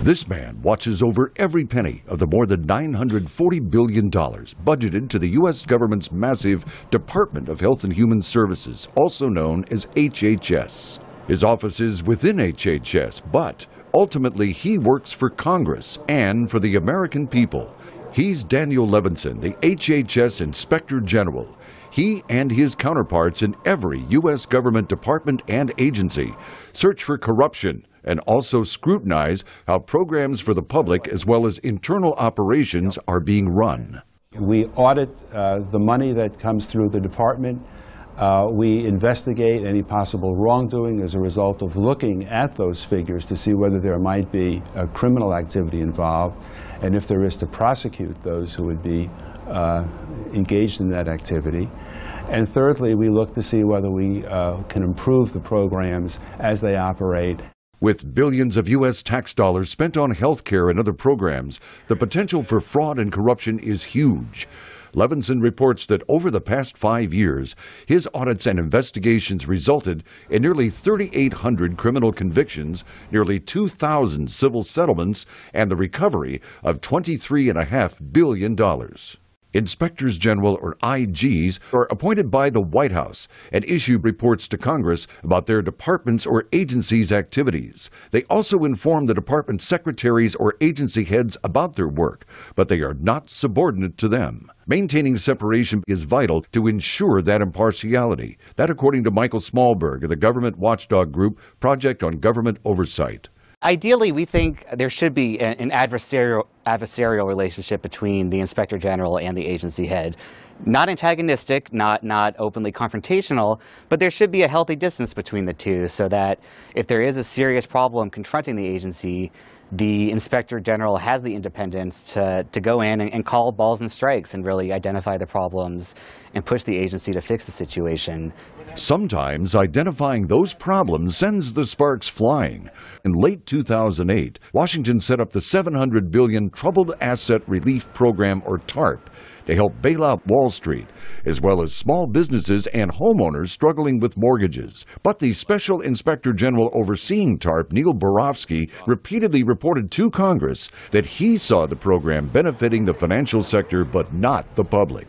This man watches over every penny of the more than $940 billion budgeted to the U.S. government's massive Department of Health and Human Services, also known as HHS. His office is within HHS, but ultimately he works for Congress and for the American people. He's Daniel Levinson, the HHS Inspector General. He and his counterparts in every U.S. government department and agency search for corruption and also scrutinize how programs for the public as well as internal operations are being run. We audit the money that comes through the department. We investigate any possible wrongdoing as a result of looking at those figures to see whether there might be criminal activity involved, and if there is, to prosecute those who would be engaged in that activity. And thirdly, we look to see whether we can improve the programs as they operate. With billions of U.S. tax dollars spent on health care and other programs, the potential for fraud and corruption is huge. Levinson reports that over the past 5 years, his audits and investigations resulted in nearly 3,800 criminal convictions, nearly 2,000 civil settlements, and the recovery of $23.5 billion. Inspectors General, or IGs, are appointed by the White House and issue reports to Congress about their departments' or agencies' activities. They also inform the department secretaries or agency heads about their work, but they are not subordinate to them. Maintaining separation is vital to ensure that impartiality. That, according to Michael Smallberg of the government watchdog group Project on Government Oversight. Ideally, we think there should be an adversarial relationship between the Inspector General and the agency head. Not antagonistic, not openly confrontational, but there should be a healthy distance between the two so that if there is a serious problem confronting the agency, the Inspector General has the independence to go in and call balls and strikes and really identify the problems and push the agency to fix the situation. Sometimes identifying those problems sends the sparks flying. In late 2008, Washington set up the $700 billion Troubled Asset Relief Program, or TARP, to help bail out Wall Street, as well as small businesses and homeowners struggling with mortgages. But the Special Inspector General overseeing TARP, Neil Barofsky, repeatedly reported to Congress that he saw the program benefiting the financial sector but not the public.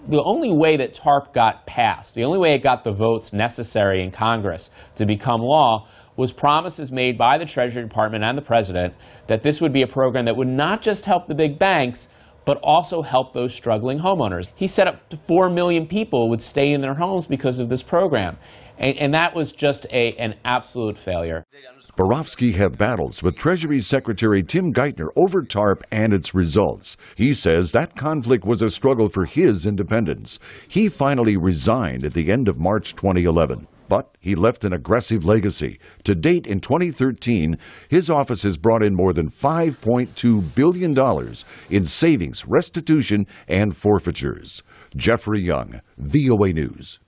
The only way that TARP got passed, the only way it got the votes necessary in Congress to become law, was promises made by the Treasury Department and the President that this would be a program that would not just help the big banks, but also help those struggling homeowners. He said up to 4 million people would stay in their homes because of this program. And that was just an absolute failure. Barofsky had battles with Treasury Secretary Tim Geithner over TARP and its results. He says that conflict was a struggle for his independence. He finally resigned at the end of March 2011. But he left an aggressive legacy. To date, in 2013, his office has brought in more than $5.2 billion in savings, restitution, and forfeitures. Jeffrey Young, VOA News.